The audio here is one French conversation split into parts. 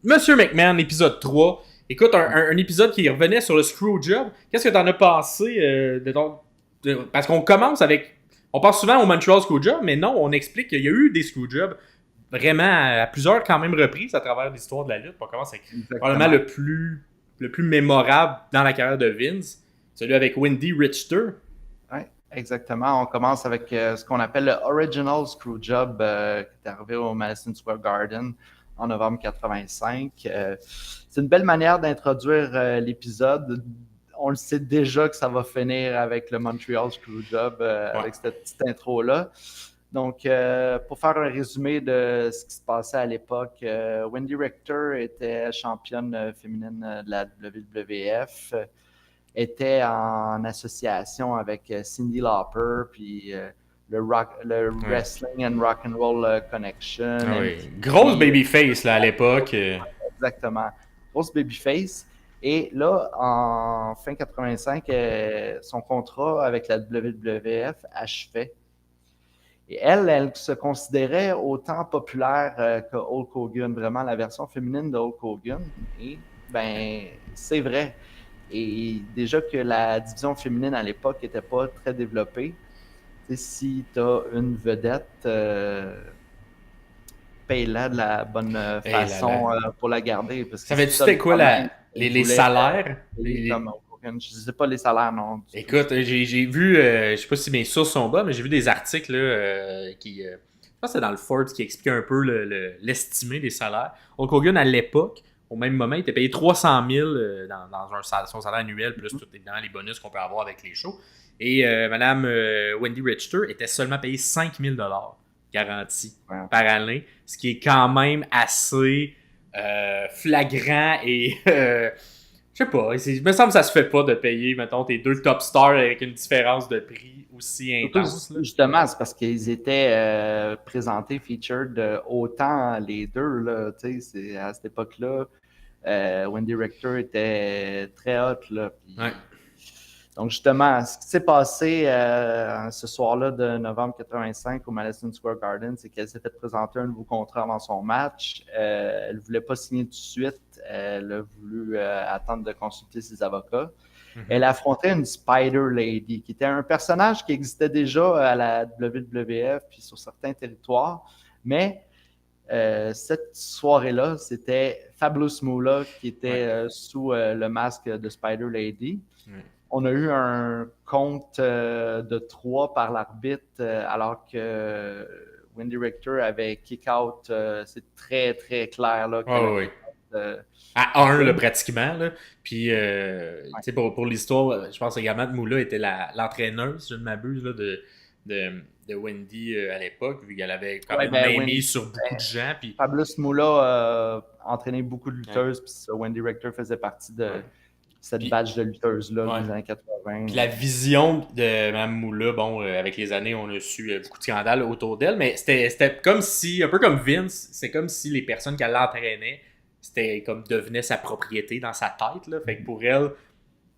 Monsieur McMahon, épisode 3. Écoute, un épisode qui revenait sur le Screwjob. Qu'est-ce que t'en as pensé parce qu'on commence avec... On pense souvent au Montreal Screwjob, mais non, on explique qu'il y a eu des Screwjobs vraiment à plusieurs quand même reprises à travers l'histoire de la lutte. On commence avec probablement Exactement. le plus mémorable dans la carrière de Vince, celui avec Wendy Richter. Ouais, exactement. On commence avec ce qu'on appelle le Original Screwjob qui est arrivé au Madison Square Garden en novembre 85. C'est une belle manière d'introduire l'épisode. On le sait déjà que ça va finir avec le Montreal Screwjob, avec cette petite intro-là. Donc, pour faire un résumé de ce qui se passait à l'époque, Wendy Richter était championne féminine de la WWF, était en association avec Cyndi Lauper, puis le Wrestling and Rock and Roll Connection. Ah oui. Grosse babyface là, à l'époque. Exactement. Grosse babyface. Et là, en fin 85, son contrat avec la WWF achevait. Et elle se considérait autant populaire que Hulk Hogan, vraiment la version féminine de Hulk Hogan. Et ben, c'est vrai. Et déjà que la division féminine à l'époque n'était pas très développée, si tu as une vedette, paye-la de la bonne façon pour la garder. Parce que Savais-tu c'était quoi les salaires? Je ne sais pas les salaires, non. Écoute, j'ai vu, je sais pas si mes sources sont bonnes, mais j'ai vu des articles là, qui. Je pense que c'est dans le Forbes qui expliquait un peu l'estimé des salaires. Hulk Hogan, à l'époque, au même moment, il était payé 300 000 dans son salaire annuel, plus tout évidemment les bonus qu'on peut avoir avec les shows. Et Madame Wendy Richter était seulement payée 5 000 garantis par année, ce qui est quand même assez flagrant et je sais pas, il me semble que ça se fait pas de payer, mettons, tes deux top stars avec une différence de prix aussi intense. Là. Justement, c'est parce qu'ils étaient présentés, featured autant les deux. Là, à cette époque-là, Wendy Richter était très hot. Là, puis, ouais. Donc, justement, ce qui s'est passé ce soir-là de novembre 85 au Madison Square Garden, c'est qu'elle s'est fait présenter un nouveau contrat avant son match. Elle ne voulait pas signer tout de suite. Elle a voulu attendre de consulter ses avocats. Mm-hmm. Elle affrontait une Spider Lady, qui était un personnage qui existait déjà à la WWF puis sur certains territoires. Mais cette soirée-là, c'était Fabulous Moolah qui était sous le masque de Spider Lady. On a eu un compte de 3 par l'arbitre, alors que Wendy Richter avait kick-out. C'est très, très clair. Là, oui. À 1, là, pratiquement. Là. Puis, pour l'histoire, je pense également que Moula était l'entraîneuse, si je ne m'abuse, là, de Wendy à l'époque, vu qu'elle avait quand même mis sur beaucoup de gens. Puis... Fabulous Moolah a entraîné beaucoup de lutteuses, puis Wendy Richter faisait partie de... cette badge de lutteuse-là des années 80. Puis la vision de Mme Moula, bon, avec les années, on a su beaucoup de scandales autour d'elle, mais c'était comme si, un peu comme Vince, c'est comme si les personnes qu'elle l'entraînait, c'était comme devenait sa propriété dans sa tête, là. Fait que pour elle,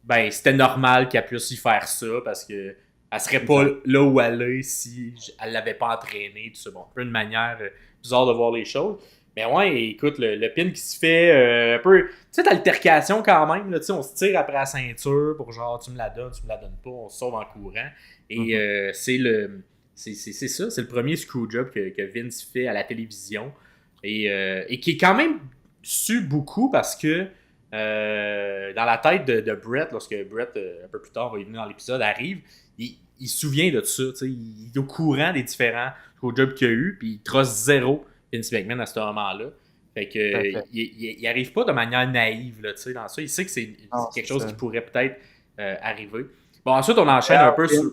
ben, c'était normal qu'elle puisse y faire ça, parce que elle serait pas là où elle est si elle l'avait pas entraînée, tout ça. Bon, un peu une manière bizarre de voir les choses. Mais ouais, écoute, le pin qui se fait un peu... Tu sais, d'altercation quand même, là, on se tire après la ceinture pour genre, tu me la donnes pas, on se sauve en courant. Et c'est ça, c'est le premier screwjob que Vince fait à la télévision. Et qui est quand même su beaucoup parce que dans la tête de Brett, lorsque Brett, un peu plus tard, va y venir dans l'épisode, arrive, il se souvient de ça, il est au courant des différents screwjobs qu'il y a eu, puis il trosse zéro Vince McMahon à ce moment-là. Fait que il arrive pas de manière naïve là, dans ça. Il sait que c'est quelque chose qui pourrait peut-être arriver. Bon, ensuite, on enchaîne un peu sur...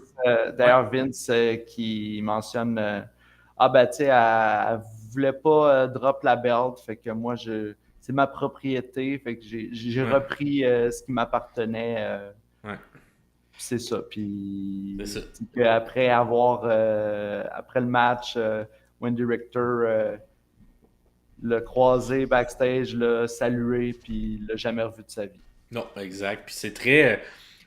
D'ailleurs, Vince qui mentionne ben, tu sais, elle voulait pas drop la belt, fait que moi, c'est ma propriété, fait que j'ai repris ce qui m'appartenait. C'est ça. Puis après après le match, Wendy Richter l'a croisé backstage, l'a salué, puis il l'a jamais revu de sa vie. Non, exact. Puis c'est très... tu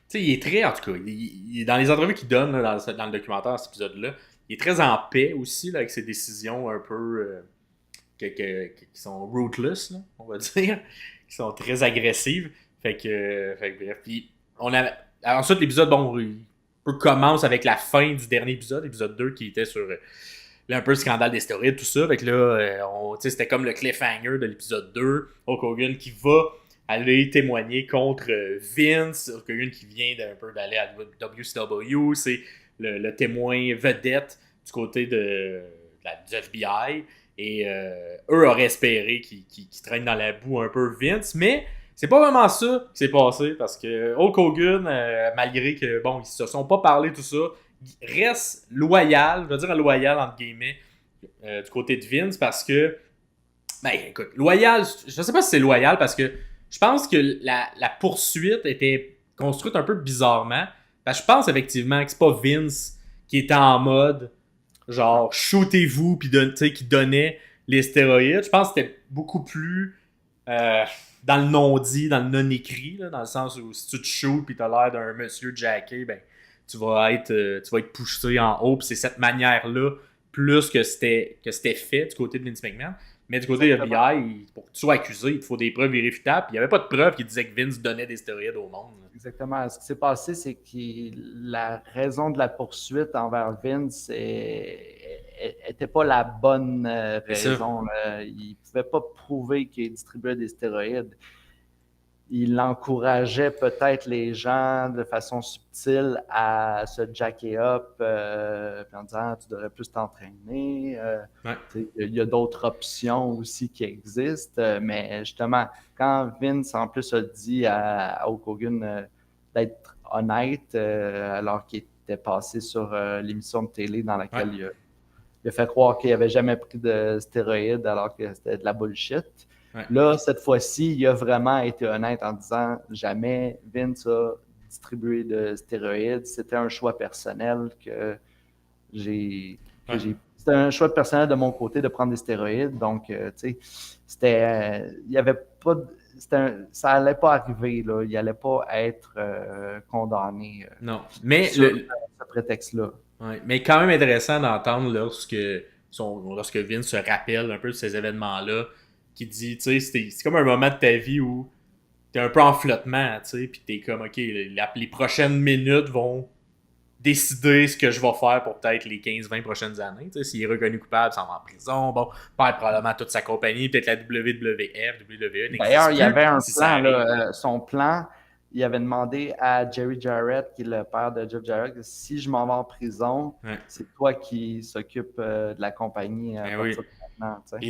sais, il est très, en tout cas, dans les entrevues qu'il donne là, dans le documentaire, cet épisode-là, il est très en paix aussi là, avec ses décisions un peu... qui sont ruthless, là, on va dire, qui sont très agressives. Bref. Puis, ensuite, l'épisode, bon, commence avec la fin du dernier épisode, épisode 2, qui était sur là, un peu le scandale des stéroïdes, tout ça. Fait que là, c'était comme le cliffhanger de l'épisode 2. Hulk Hogan qui va aller témoigner contre Vince. Hulk Hogan qui vient d'un peu d'aller à WCW. C'est le témoin vedette du côté du FBI. Et eux auraient espéré qu'ils traînent dans la boue un peu Vince. Mais c'est pas vraiment ça qui s'est passé. Parce que Hulk Hogan, malgré que, bon, ils se sont pas parlé tout ça, reste loyal, je veux dire loyal entre guillemets, du côté de Vince parce que, ben écoute, loyal, je sais pas si c'est loyal parce que je pense que la poursuite était construite un peu bizarrement. Je pense effectivement que c'est pas Vince qui était en mode genre shootez-vous puis qui donnait les stéroïdes. Je pense que c'était beaucoup plus dans le non-dit, dans le non-écrit, là, dans le sens où si tu te shootes puis t'as l'air d'un monsieur jacké, ben tu vas être poussé en haut, puis c'est cette manière-là, plus que c'était fait du côté de Vince McMahon. Mais du côté de FBI, pour que tu sois accusé, il te faut des preuves irréfutables. Puis il n'y avait pas de preuves qui disaient que Vince donnait des stéroïdes au monde. Exactement. Ce qui s'est passé, c'est que la raison de la poursuite envers Vince n'était pas la bonne raison. Il ne pouvait pas prouver qu'il distribuait des stéroïdes. Il encourageait peut-être les gens de façon subtile à se jacker up en disant tu devrais plus t'entraîner. Il y a d'autres options aussi qui existent. Mais justement, quand Vince en plus a dit à Hulk Hogan d'être honnête alors qu'il était passé sur l'émission de télé dans laquelle il a fait croire qu'il n'avait jamais pris de stéroïdes alors que c'était de la bullshit. Là, cette fois-ci, il a vraiment été honnête en disant jamais Vince a distribué de stéroïdes. C'était un choix personnel que j'ai. C'était un choix personnel de mon côté de prendre des stéroïdes. Donc, tu sais, c'était. Il y avait pas. Ça allait pas arriver, là. Il allait pas être condamné. Non. Mais sur ce prétexte-là. Ouais. Mais quand même intéressant d'entendre lorsque Vince se rappelle un peu de ces événements-là, qui dit, tu sais, c'est comme un moment de ta vie où t'es un peu en flottement, tu sais, puis t'es comme, ok, les prochaines minutes vont décider ce que je vais faire pour peut-être les 15-20 prochaines années. Tu sais, s'il est reconnu coupable, s'en va en prison, bon, perd probablement toute sa compagnie, peut-être la WWF, WWE. D'ailleurs, il y avait un plan, là, son plan, il avait demandé à Jerry Jarrett, qui est le père de Jeff Jarrett, si je m'en vais en prison, c'est toi qui s'occupe de la compagnie. Et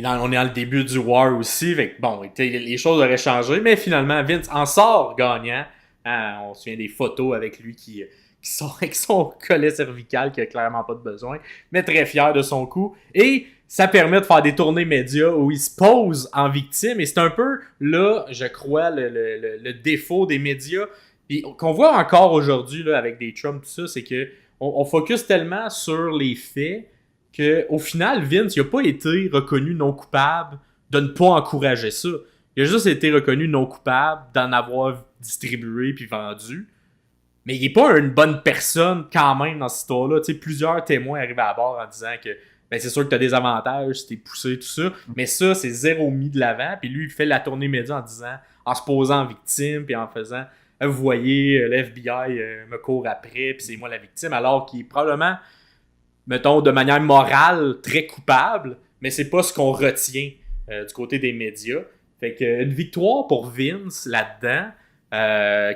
on est dans le début du War aussi. Fait que, bon, les choses auraient changé, mais finalement, Vince en sort gagnant. On se souvient des photos avec lui qui sort avec son collet cervical qui a clairement pas de besoin, mais très fier de son coup. Et ça permet de faire des tournées médias où il se pose en victime. Et c'est un peu là, je crois, le défaut des médias. Puis qu'on voit encore aujourd'hui là, avec des Trump, tout ça, c'est que on focus tellement sur les faits qu'au final, Vince, il n'a pas été reconnu non coupable de ne pas encourager ça. Il a juste été reconnu non coupable d'en avoir distribué puis vendu. Mais il n'est pas une bonne personne quand même dans cette histoire-là. Tu sais, plusieurs témoins arrivent à bord en disant que ben, c'est sûr que tu as des avantages si t'es poussé, tout ça. Mais ça, c'est zéro mis de l'avant. Puis lui, il fait la tournée média en se posant en victime puis en faisant vous voyez, le FBI me court après puis c'est moi la victime. Alors qu'il est probablement, mettons, de manière morale, très coupable. Mais c'est pas ce qu'on retient du côté des médias. Fait que une victoire pour Vince là-dedans.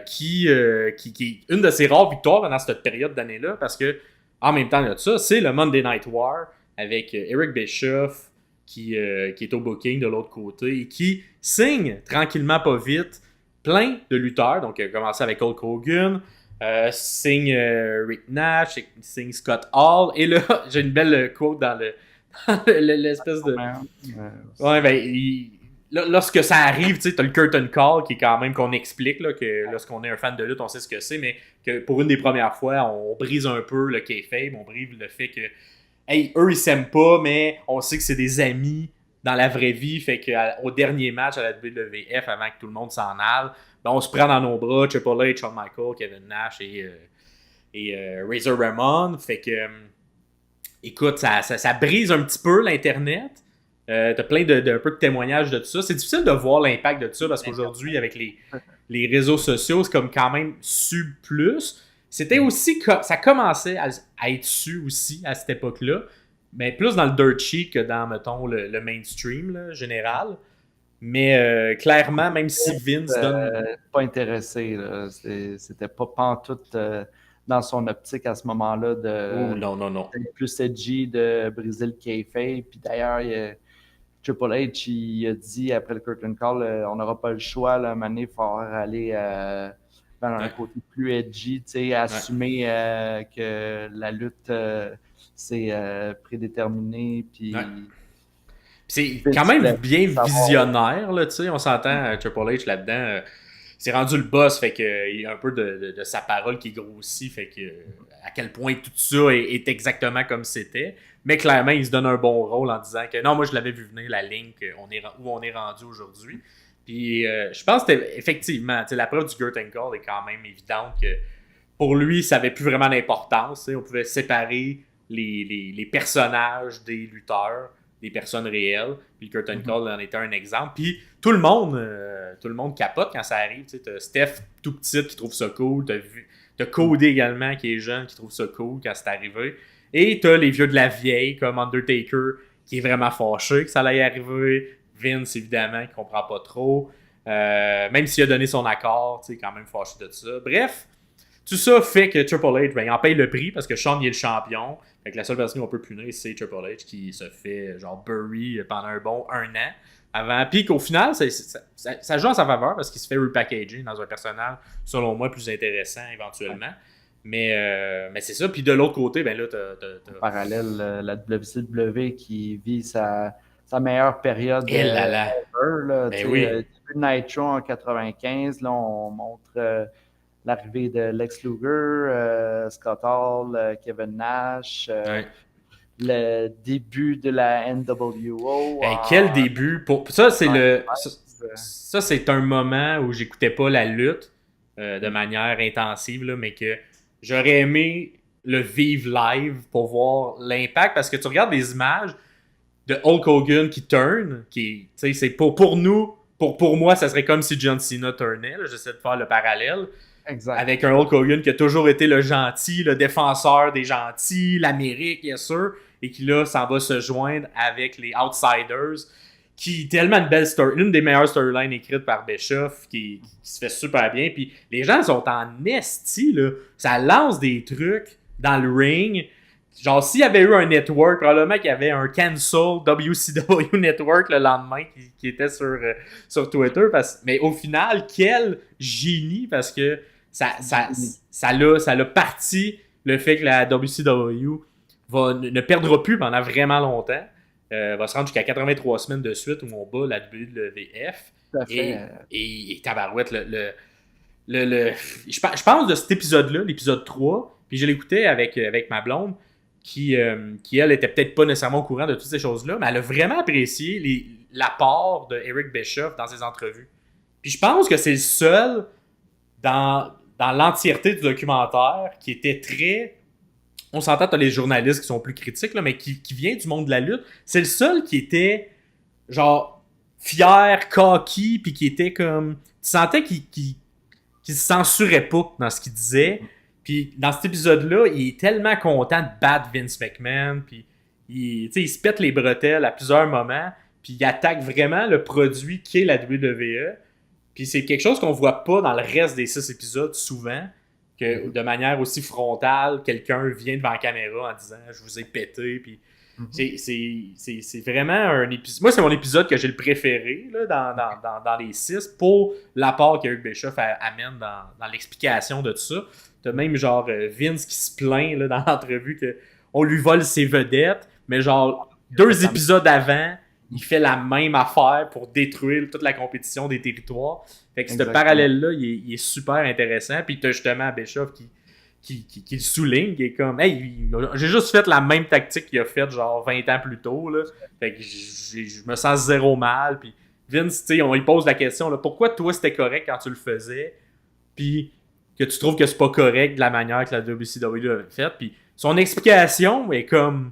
Qui est une de ses rares victoires pendant cette période d'année-là, parce que en même temps de ça, c'est le Monday Night War avec Eric Bischoff qui est au booking de l'autre côté et qui signe tranquillement pas vite plein de lutteurs. Donc il a commencé avec Hulk Hogan, signe Rick Nash, signe Scott Hall, et là j'ai une belle quote dans l'espèce de... Ouais, ben lorsque ça arrive, tu sais, t'as le curtain call qui est quand même qu'on explique là, que lorsqu'on est un fan de lutte, on sait ce que c'est, mais que pour une des premières fois, on brise un peu le kayfabe, on brise le fait que hey, eux ils s'aiment pas, mais on sait que c'est des amis dans la vraie vie, fait qu'au dernier match à la WWF, avant que tout le monde s'en aille, ben, on se prend dans nos bras, Triple H, Shawn Michaels, Kevin Nash et Razor Ramon, fait que écoute, ça brise un petit peu l'internet. T'as plein un peu de témoignages de tout ça. C'est difficile de voir l'impact de tout ça parce qu'aujourd'hui, avec les réseaux sociaux, c'est comme quand même su plus. C'était aussi, ça commençait à être su aussi à cette époque-là, mais plus dans le dirt sheet que dans, mettons, le mainstream là, général. Mais clairement, même si Vince donne... Pas intéressé, là. C'était pas pantoute dans son optique à ce moment-là d'être plus edgy, de briser le kayfabe. Puis d'ailleurs, Triple H, il a dit après le curtain call, on n'aura pas le choix, là, à un moment donné, il faut aller vers un côté plus edgy, assumer que la lutte, c'est prédéterminé. Puis... C'est quand même bien visionnaire, là, tu sais, on s'entend, Triple H là-dedans, c'est rendu le boss, fait qu'il y a un peu de sa parole qui grossit, fait que à quel point tout ça est exactement comme c'était, mais clairement, il se donne un bon rôle en disant que non, moi je l'avais vu venir, la ligne où on est rendu aujourd'hui, puis je pense que effectivement, la preuve du curtain call est quand même évidente que pour lui, ça n'avait plus vraiment d'importance, on pouvait séparer les personnages des lutteurs, des personnes réelles. Puis le curtain call en était un exemple. Puis tout le monde capote quand ça arrive. T'as Steph tout petit qui trouve ça cool. T'as Cody également qui est jeune qui trouve ça cool quand c'est arrivé. Et t'as les vieux de la vieille comme Undertaker qui est vraiment fâché que ça allait arriver. Vince évidemment qui comprend pas trop. Même s'il a donné son accord, quand même fâché de ça. Bref, tout ça fait que Triple H, il en paye le prix parce que Shawn il est le champion. Fait que la seule personne qu'on peut punir, c'est Triple H qui se fait genre bury pendant un bon 1 an avant. Puis qu'au final, ça joue en sa faveur parce qu'il se fait repackager dans un personnage, selon moi, plus intéressant éventuellement. Mais c'est ça. Puis de l'autre côté, ben là, t'as... En parallèle, la WCW qui vit sa meilleure période ever, là. Ben oui. Début de Nitro en 95, là, on montre... l'arrivée de Lex Luger, Scott Hall, Kevin Nash, le début de la NWO. Quel début! Ça, c'est ça, c'est un moment où j'écoutais pas la lutte de manière intensive, là, mais que j'aurais aimé le vivre live pour voir l'impact, parce que tu regardes des images de Hulk Hogan qui turn, c'est pour nous, pour moi, ça serait comme si John Cena turnait. J'essaie de faire le parallèle. Exact. Avec un Hulk Hogan qui a toujours été le gentil, le défenseur des gentils, l'Amérique, bien sûr, et qui là s'en va se joindre avec les Outsiders, qui est tellement une belle story, l'une des meilleures storylines écrites par Bischoff, qui se fait super bien. Puis les gens sont en esti, là. Ça lance des trucs dans le ring. Genre, s'il y avait eu un network, probablement qu'il y avait un cancel WCW network le lendemain qui était sur Twitter. Mais au final, quel génie, parce que ça l'a parti le fait que la WCW ne perdra plus pendant vraiment longtemps. Va se rendre jusqu'à 83 semaines de suite où on bat la WWF. Et tabarouette, je pense de cet épisode-là, l'épisode 3, puis je l'écoutais avec ma blonde, qui elle, était peut-être pas nécessairement au courant de toutes ces choses-là, mais elle a vraiment apprécié l'apport de Eric Bischoff dans ses entrevues. Puis je pense que c'est le seul dans l'entièreté du documentaire qui était très... On s'entend, t'as les journalistes qui sont plus critiques, là, mais qui vient du monde de la lutte. C'est le seul qui était genre fier, cocky, puis qui était comme... Tu sentais qu'il se censurait pas dans ce qu'il disait. Puis dans cet épisode-là, il est tellement content de battre Vince McMahon, puis il se pète les bretelles à plusieurs moments, puis il attaque vraiment le produit qu'est la WWE. Puis c'est quelque chose qu'on voit pas dans le reste des 6 épisodes souvent, que de manière aussi frontale, quelqu'un vient devant la caméra en disant « Je vous ai pété », puis c'est vraiment un épisode... Moi, c'est mon épisode que j'ai le préféré là, dans les 6 pour l'apport qu'Eric Bischoff amène dans l'explication de tout ça. T'as même genre Vince qui se plaint là, dans l'entrevue qu'on lui vole ses vedettes, mais genre 2 épisodes avant, il fait la même affaire pour détruire toute la compétition des territoires. Fait que ce parallèle-là, il est super intéressant. Puis t'as justement Bischoff qui le souligne, qui est comme « Hey, j'ai juste fait la même tactique qu'il a faite genre 20 ans plus tôt. Là. » Fait que je me sens zéro mal. Puis Vince, tu sais, on lui pose la question là, « Pourquoi toi c'était correct quand tu le faisais? » Puis que tu trouves que c'est pas correct de la manière que la WCW l'avait fait. Puis son explication est comme...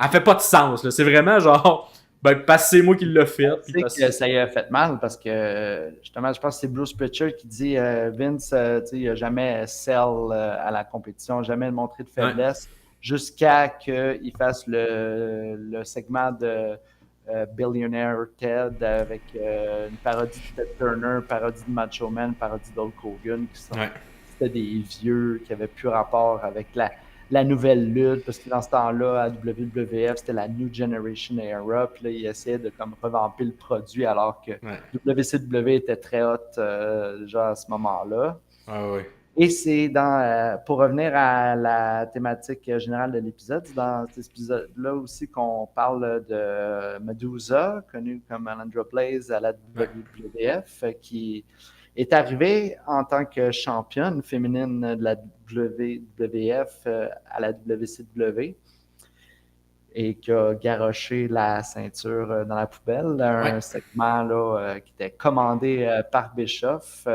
Elle fait pas de sens. Là. C'est vraiment genre... Ben, parce que c'est moi qui l'ai fait. Tu sais que ça y a fait mal parce que, justement, je pense que c'est Bruce Pritchard qui dit Vince, il n'a jamais sell à la compétition, jamais montré de faiblesse, jusqu'à qu'il fasse le segment de Billionaire Ted avec une parodie de Ted Turner, parodie de Macho Man, parodie d'Hulk Hogan, c'était des vieux qui n'avaient plus rapport avec la nouvelle lutte, parce que dans ce temps-là, à WWF, c'était la New Generation Era, puis là, ils essayaient de comme revamper le produit, alors que WCW était très hot déjà à ce moment-là. Et c'est pour revenir à la thématique générale de l'épisode, c'est dans cet épisode-là aussi qu'on parle de Medusa, connue comme Alundra Blaze à la WWF, qui est arrivée en tant que championne féminine de la WWF à la WCW et qui a garoché la ceinture dans la poubelle. Un segment là, qui était commandé par Bischoff.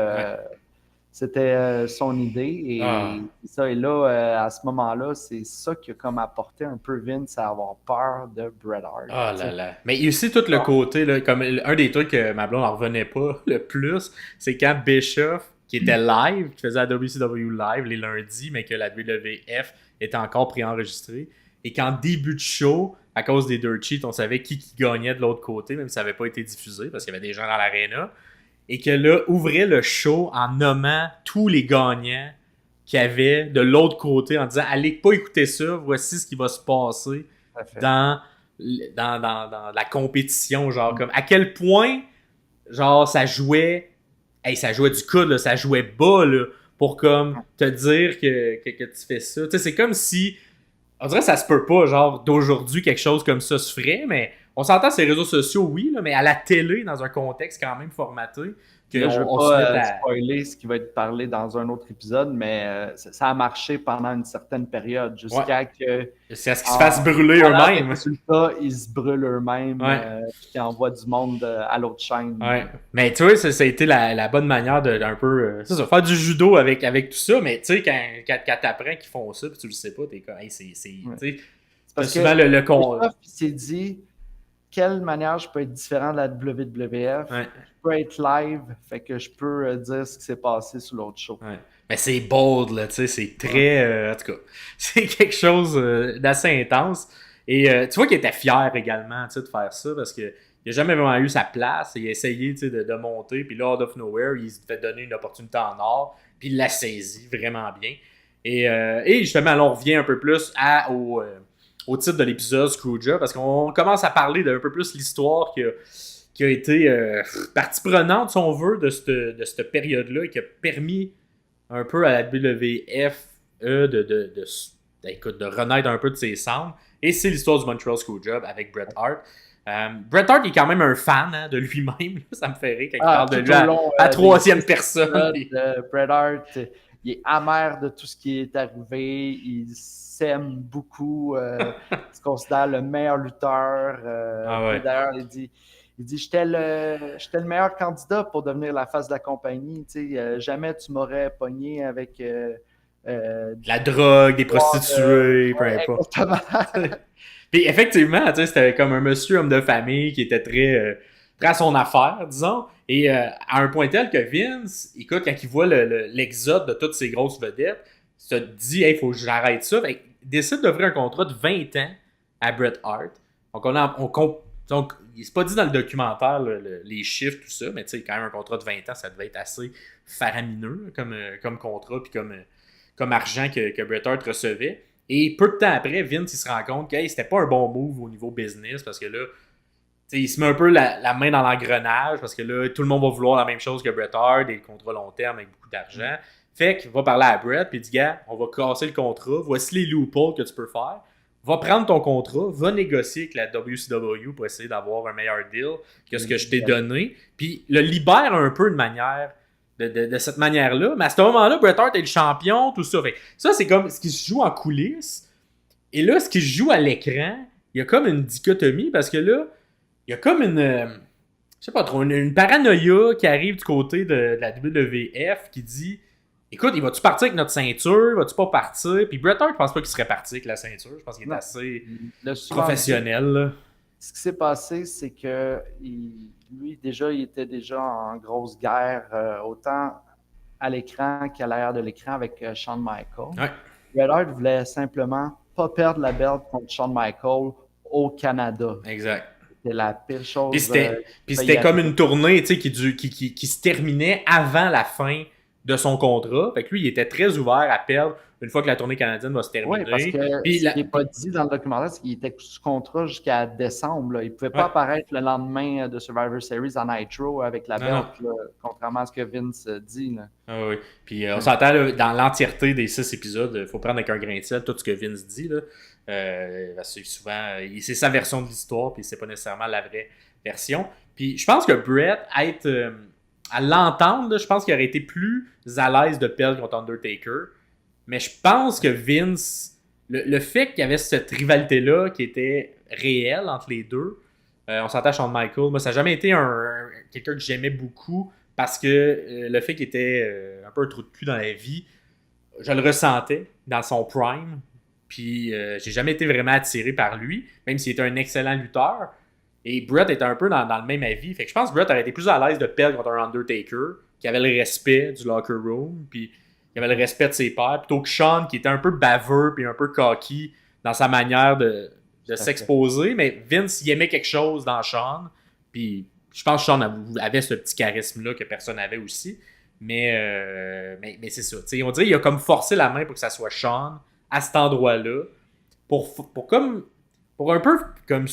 C'était son idée et là, à ce moment-là, c'est ça qui a comme apporté un peu Vince à avoir peur de Bret Hart. Ah là là. Mais il y a aussi tout le côté, là, comme un des trucs que ma blonde n'en revenait pas le plus, c'est quand Bischoff, qui était live, qui faisait la WCW live les lundis, mais que la WWF était encore préenregistrée, et qu'en début de show, à cause des Dirt Sheets, on savait qui gagnait de l'autre côté, même si ça n'avait pas été diffusé, parce qu'il y avait des gens dans l'aréna, et que là, ouvrait le show en nommant tous les gagnants qu'il y avait de l'autre côté, en disant « Allez pas écouter ça, voici ce qui va se passer dans la compétition. » Genre, comme à quel point, genre, ça jouait du coude, là, ça jouait bas, là, pour comme te dire que tu fais ça. Tu sais, c'est comme si, on dirait que ça se peut pas, genre, d'aujourd'hui, quelque chose comme ça se ferait, mais on s'entend sur les réseaux sociaux, oui, là, mais à la télé, dans un contexte quand même formaté, que là, je ne veux pas spoiler ce qui va être parlé dans un autre épisode, mais ça a marché pendant une certaine période, jusqu'à que... C'est à ce qu'ils se fassent brûler eux-mêmes. Résultat, ils se brûlent eux-mêmes, puis envoient du monde à l'autre chaîne. Mais tu vois, ça a été la bonne manière d'un peu... c'est ça, faire du judo avec tout ça, mais tu sais, quand t'apprends qu'ils font ça, puis tu le sais pas, t'es comme... Hey, c'est parce que souvent le il s'est dit... Quelle manière je peux être différent de la WWF? Je peux être live, fait que je peux dire ce qui s'est passé sur l'autre show. Mais c'est bold, là, tu sais, c'est très... en tout cas, c'est quelque chose d'assez intense. Et tu vois qu'il était fier également, tu sais, de faire ça, parce qu'il n'a jamais vraiment eu sa place. Il a essayé, tu sais, de monter, puis là, out of nowhere, il se fait donner une opportunité en or, puis il l'a saisi vraiment bien. Et justement, là, on revient un peu plus au titre de l'épisode Screwjob, parce qu'on commence à parler d'un peu plus l'histoire qui a été partie prenante, si on veut, de cette période-là, et qui a permis un peu à la WWF de renaître un peu de ses cendres. Et c'est l'histoire du Montreal Screwjob avec Bret Hart. Bret Hart est quand même un fan de lui-même. Ça me fait rire quand il parle de lui à troisième personne. Bret Hart, il est amer de tout ce qui est arrivé. Il s'aime beaucoup. Il se considère le meilleur lutteur. D'ailleurs, il dit j'étais le meilleur candidat pour devenir la face de la compagnie. Jamais tu m'aurais pogné avec la drogue, des prostituées, peu importe. Puis effectivement, c'était comme un monsieur homme de famille qui était très à son affaire, disons. Et à un point tel que Vince, écoute, quand il voit l'exode de toutes ces grosses vedettes, se dit, il faut que j'arrête ça. Il décide d'offrir un contrat de 20 ans à Bret Hart. Donc, c'est pas dit dans le documentaire les chiffres, tout ça, mais tu sais, quand même un contrat de 20 ans, ça devait être assez faramineux comme contrat puis comme argent que Bret Hart recevait. Et peu de temps après, Vince il se rend compte que c'était pas un bon move au niveau business parce que là, il se met un peu la main dans l'engrenage parce que là, tout le monde va vouloir la même chose que Bret Hart, des contrats long terme avec beaucoup d'argent. Fait qu'il va parler à Bret puis il dit, gars, on va casser le contrat, voici les loopholes que tu peux faire. Va prendre ton contrat, va négocier avec la WCW pour essayer d'avoir un meilleur deal que ce que je t'ai donné. Puis le libère un peu de manière de cette manière-là. Mais à ce moment-là, Bret Hart est le champion, tout ça. Fait ça, c'est comme ce qui se joue en coulisses. Et là, ce qui se joue à l'écran, il y a comme une dichotomie parce que là, il y a comme je sais pas trop, une paranoïa qui arrive du côté de la WWF qui dit écoute, il va-tu partir avec notre ceinture? Va-tu pas partir? Puis Bret Hart, je pense pas qu'il serait parti avec la ceinture. Je pense qu'il est assez professionnel. ce qui s'est passé, c'est que lui, déjà, il était déjà en grosse guerre, autant à l'écran qu'à l'arrière de l'écran avec Shawn Michaels. Ouais. Bret Hart voulait simplement pas perdre la belt contre Shawn Michaels au Canada. Exact. C'était la pire chose. Puis c'était comme une tournée qui se terminait avant la fin de son contrat. Fait que lui, il était très ouvert à perdre une fois que la tournée canadienne va se terminer. Oui, parce que puis ce qui n'est pas dit dans le documentaire, c'est qu'il était sous contrat jusqu'à décembre. Là. Il ne pouvait pas apparaître le lendemain de Survivor Series en Nitro avec la belt, contrairement à ce que Vince dit. Là. Ah oui. Puis on s'entend là, dans l'entièreté des 6 épisodes, il faut prendre avec un grain de sel tout ce que Vince dit. Là. Parce que souvent, c'est sa version de l'histoire, puis c'est pas nécessairement la vraie version. Puis je pense que Bret, à l'entendre, là, je pense qu'il aurait été plus à l'aise de perdre contre Undertaker. Mais je pense que Vince, le fait qu'il y avait cette rivalité-là qui était réelle entre les deux, on s'entend à Shawn Michaels, moi ça n'a jamais été quelqu'un que j'aimais beaucoup parce que le fait qu'il était un peu un trou de cul dans la vie, je le ressentais dans son prime. Puis j'ai jamais été vraiment attiré par lui, même s'il était un excellent lutteur. Et Bret était un peu dans le même avis. Fait que je pense que Bret aurait été plus à l'aise de perdre contre un Undertaker, qui avait le respect du locker room, puis qui avait le respect de ses pairs, plutôt que Shawn, qui était un peu baveux puis un peu cocky dans sa manière de s'exposer. Mais Vince, il aimait quelque chose dans Shawn. Puis je pense que Shawn avait ce petit charisme-là que personne n'avait aussi. Mais c'est ça. T'sais, on dirait qu'il a comme forcé la main pour que ça soit Shawn à cet endroit-là. Pour un peu comme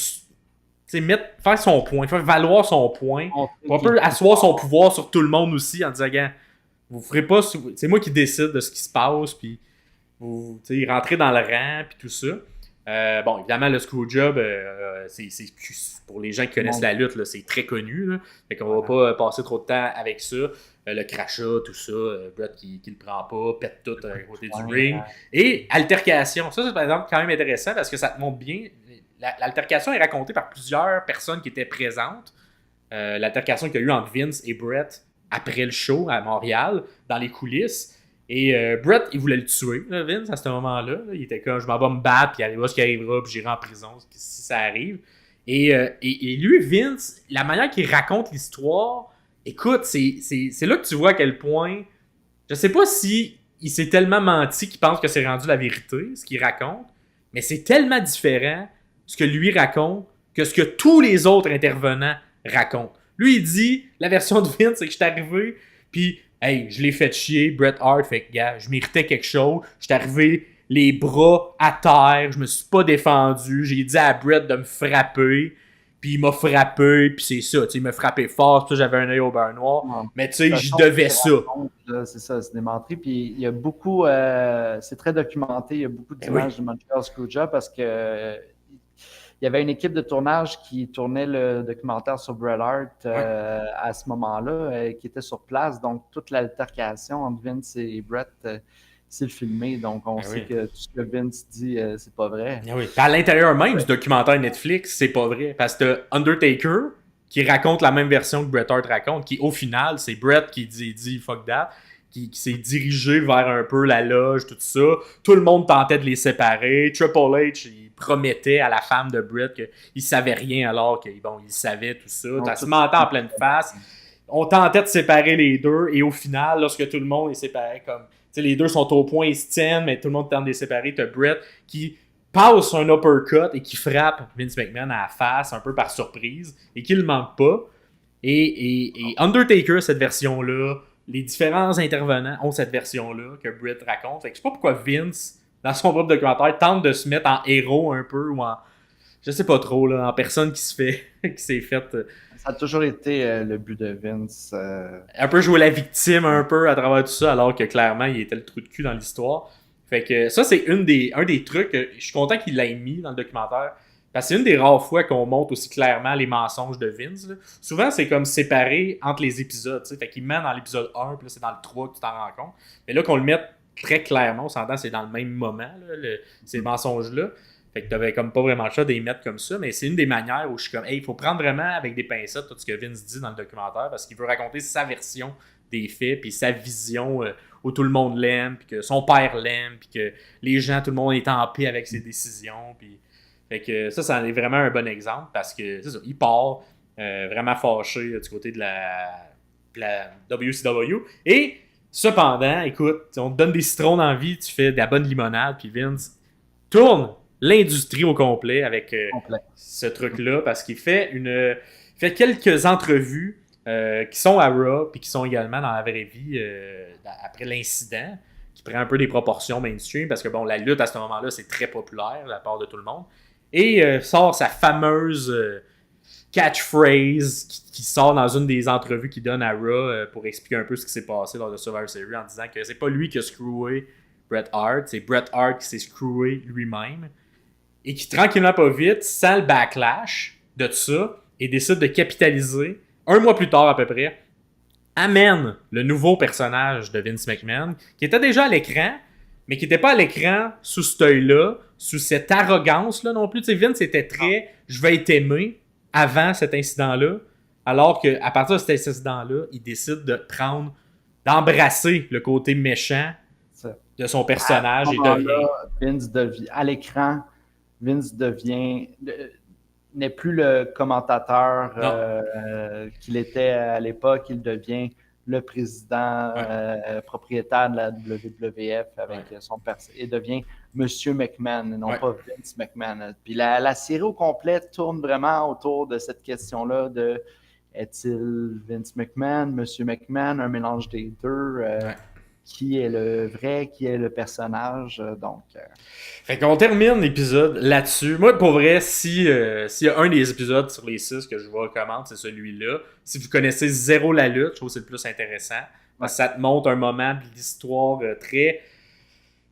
faire son point, faire valoir son point, pour un peu asseoir son pouvoir sur tout le monde aussi en disant, gars, vous ferez pas, c'est moi qui décide de ce qui se passe, puis vous rentrez dans le rang, puis tout ça. Bon, évidemment, le Screwjob, c'est pour les gens qui connaissent la lutte, là, c'est très connu, là, fait qu'on va pas passer trop de temps avec ça. Le crachat, tout ça, Bret qui le prend pas, pète tout à côté du ring. Et altercation, ça c'est par exemple quand même intéressant parce que ça te montre bien. L'altercation est racontée par plusieurs personnes qui étaient présentes. L'altercation qu'il y a eu entre Vince et Bret après le show à Montréal, dans les coulisses. Et Bret, il voulait le tuer, là, Vince, à ce moment-là. Il était comme, je m'en vais me battre, puis il arrivera ce qui arrivera, puis j'irai en prison si ça arrive. Et lui, Vince, la manière qu'il raconte l'histoire, écoute, c'est là que tu vois à quel point, je sais pas si il s'est tellement menti qu'il pense que c'est rendu la vérité, ce qu'il raconte, mais c'est tellement différent ce que lui raconte que ce que tous les autres intervenants racontent. Lui, il dit, la version de Vince, c'est que je suis arrivé, puis, hey, je l'ai fait chier, Bret Hart, fait que, gars, je méritais quelque chose, je suis arrivé les bras à terre, je me suis pas défendu, j'ai dit à Bret de me frapper, puis il m'a frappé, puis c'est ça, tu sais, il m'a frappé fort, puis j'avais un œil au beurre noir, mais tu sais, je devais ça. C'est ça, c'est démontré, puis il y a beaucoup, c'est très documenté, il y a beaucoup d'images du Montreal Screwjob parce que il y avait une équipe de tournage qui tournait le documentaire sur Bret Hart à ce moment-là, qui était sur place. Donc, toute l'altercation entre Vince et Bret, c'est le filmé. Donc, on sait que tout ce que Vince dit, c'est pas vrai. À l'intérieur même du documentaire Netflix, c'est pas vrai. Parce que Undertaker, qui raconte la même version que Bret Hart raconte, qui au final, c'est Bret qui dit fuck that, qui s'est dirigé vers un peu la loge, tout ça. Tout le monde tentait de les séparer. Triple H, il promettait à la femme de Bret qu'il savait rien alors qu'il savait tout ça. Ça se mentait en pleine face. On tentait de séparer les deux et au final, lorsque tout le monde est séparé, comme les deux sont au point, ils se tiennent, mais tout le monde tente de les séparer, t'as Bret qui passe un uppercut et qui frappe Vince McMahon à la face un peu par surprise et qui le manque pas. Et Undertaker, cette version-là, les différents intervenants ont cette version-là que Bret raconte. Fait que je sais pas pourquoi Vince, dans son propre documentaire, tente de se mettre en héros un peu ou en, je sais pas trop, là, en personne qui s'est faite. Ça a toujours été le but de Vince. Un peu jouer la victime un peu à travers tout ça, alors que clairement, il était le trou de cul dans l'histoire. Fait que ça, c'est un des trucs que je suis content qu'il l'ait mis dans le documentaire. Parce que c'est une des rares fois qu'on montre aussi clairement les mensonges de Vince. Là. Souvent, c'est comme séparé entre les épisodes. T'sais. Fait qu'il met dans l'épisode 1, puis là, c'est dans le 3 que tu t'en rends compte. Mais là, qu'on le mette très clairement, on s'entend, c'est dans le même moment, là, ces mensonges-là. Fait que t'avais comme pas vraiment le choix de les mettre comme ça. Mais c'est une des manières où je suis comme, hey, il faut prendre vraiment avec des pincettes tout ce que Vince dit dans le documentaire parce qu'il veut raconter sa version des faits, puis sa vision où tout le monde l'aime, puis que son père l'aime, puis que les gens, tout le monde est en paix avec ses décisions, puis... Fait que ça en est vraiment un bon exemple parce que c'est ça, il part vraiment fâché du côté de la WCW. Et cependant, écoute, on te donne des citrons dans la vie, tu fais de la bonne limonade, puis Vince tourne l'industrie au complet avec ce truc-là parce qu'il fait quelques entrevues qui sont à Raw puis qui sont également dans la vraie vie après l'incident, qui prend un peu des proportions mainstream parce que bon, la lutte à ce moment-là, c'est très populaire de la part de tout le monde. Et sort sa fameuse catchphrase qui sort dans une des entrevues qu'il donne à Raw pour expliquer un peu ce qui s'est passé lors de Survivor Series en disant que c'est pas lui qui a screwé Bret Hart, c'est Bret Hart qui s'est screwé lui-même et qui tranquillement pas vite sent le backlash de ça et décide de capitaliser un mois plus tard à peu près, amène le nouveau personnage de Vince McMahon qui était déjà à l'écran mais qui n'était pas à l'écran sous cet œil-là, sous cette arrogance-là non plus. Tu sais, Vince était très « je vais être aimé » avant cet incident-là, alors qu'à partir de cet incident-là, il décide d'embrasser le côté méchant de son personnage. À l'écran, Vince n'est plus le commentateur qu'il était à l'époque. Il devient le président propriétaire de la WWF et devient Monsieur McMahon, non pas Vince McMahon. Puis la série au complet tourne vraiment autour de cette question-là de est-il Vince McMahon, Monsieur McMahon, un mélange des deux qui est le vrai, qui est le personnage. Fait qu'on termine l'épisode là-dessus. Moi, pour vrai, s'il y a un des épisodes sur les 6 que je vous recommande, c'est celui-là. Si vous connaissez zéro la lutte, je trouve que c'est le plus intéressant. Parce que ça te montre un moment de l'histoire très,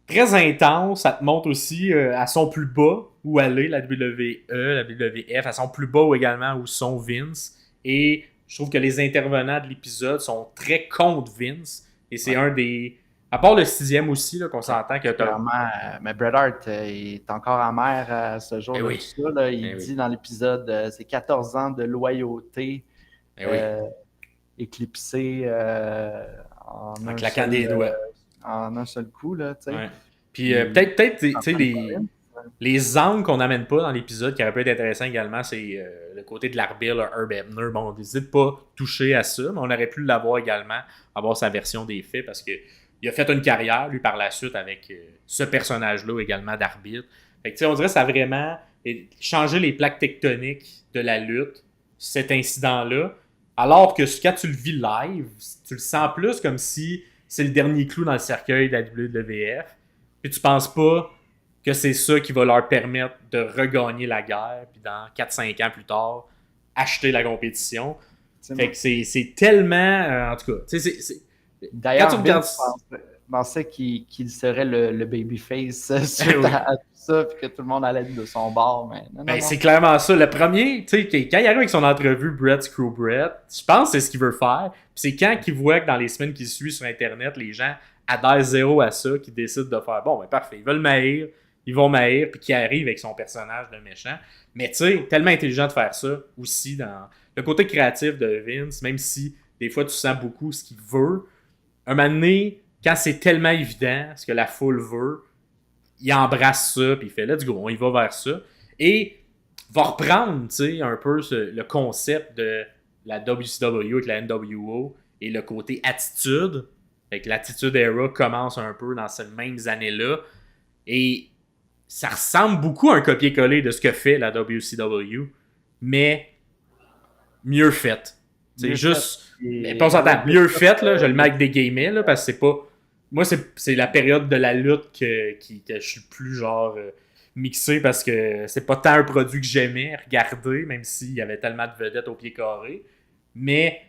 très intense. Ça te montre aussi à son plus bas où elle est, la WWE, la WWF, à son plus bas ou également où sont Vince. Et je trouve que les intervenants de l'épisode sont très contre Vince. Et c'est un des... À part le 6e aussi, là, qu'on s'entend que... mais Bret Hart est encore amer à ce jour de tout ça. Là. Il dit dans l'épisode, c'est 14 ans de loyauté éclipsé en claquant des doigts. En un seul coup. Là, Puis peut-être tu sais, les angles qu'on n'amène pas dans l'épisode qui auraient pu être intéressants également, c'est le côté de l'arbitre, Herb Ebner. Bon, on décide pas toucher à ça, mais on aurait pu l'avoir également, avoir sa version des faits parce que il a fait une carrière, lui, par la suite, avec ce personnage-là également d'arbitre. Fait que, on dirait que ça a vraiment changé les plaques tectoniques de la lutte, cet incident-là. Alors que quand tu le vis live, tu le sens plus comme si c'est le dernier clou dans le cercueil de la WWF. Puis tu penses pas que c'est ça qui va leur permettre de regagner la guerre, puis dans 4-5 ans plus tard, acheter la compétition. Fait que c'est tellement... en tout cas, d'ailleurs, Vince pensait qu'il serait le babyface suite à tout ça, puis que tout le monde allait être de son bord. Mais c'est clairement ça. Le premier, tu sais, quand il arrive avec son entrevue Bret Screw Bret, je pense que c'est ce qu'il veut faire. Puis c'est quand il voit que dans les semaines qui suivent sur Internet, les gens adhèrent zéro à ça, qu'ils décident de faire bon, ben parfait, ils veulent m'haïr, ils vont m'haïr, puis qu'il arrive avec son personnage de méchant. Mais tu sais, tellement intelligent de faire ça aussi dans le côté créatif de Vince, même si des fois tu sens beaucoup ce qu'il veut. Un moment donné, quand c'est tellement évident ce que la foule veut, il embrasse ça, puis il fait let's go, on y va vers ça. Et va reprendre, tu sais, un peu le concept de la WCW avec la NWO et le côté attitude. Fait que l'attitude era commence un peu dans ces mêmes années-là. Et ça ressemble beaucoup à un copier-coller de ce que fait la WCW, mais mieux fait. C'est juste... Mais pas on s'entend, mieux fait, là, je le mets avec des guillemets, là, parce que c'est pas... Moi, c'est la période de la lutte que je suis plus genre mixé parce que c'est pas tant un produit que j'aimais regarder, même s'il y avait tellement de vedettes au pied carré. Mais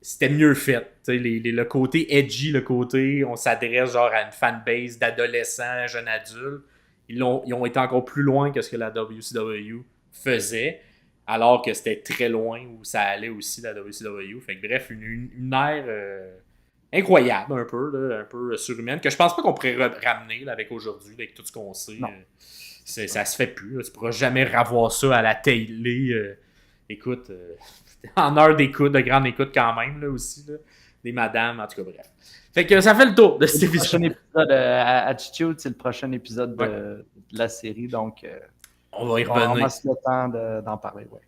c'était mieux fait. Le côté edgy, le côté on s'adresse genre à une fanbase d'adolescents, jeunes adultes. Ils ont été encore plus loin que ce que la WCW faisait. Alors que c'était très loin où ça allait aussi, la WCW. Fait que bref, une ère incroyable, un peu surhumaine, que je pense pas qu'on pourrait ramener là, avec aujourd'hui, avec tout ce qu'on sait. Ça se fait plus. Là. Tu pourras jamais revoir ça à la télé. Écoute, en heure d'écoute, de grande écoute quand même, là aussi. Là. Des madames, en tout cas, bref. Fait que ça fait le tour de cet épisode. Le prochain épisode Attitude, c'est le prochain épisode de la série, donc... On va y On va revenir. se le temps d'en parler, ouais.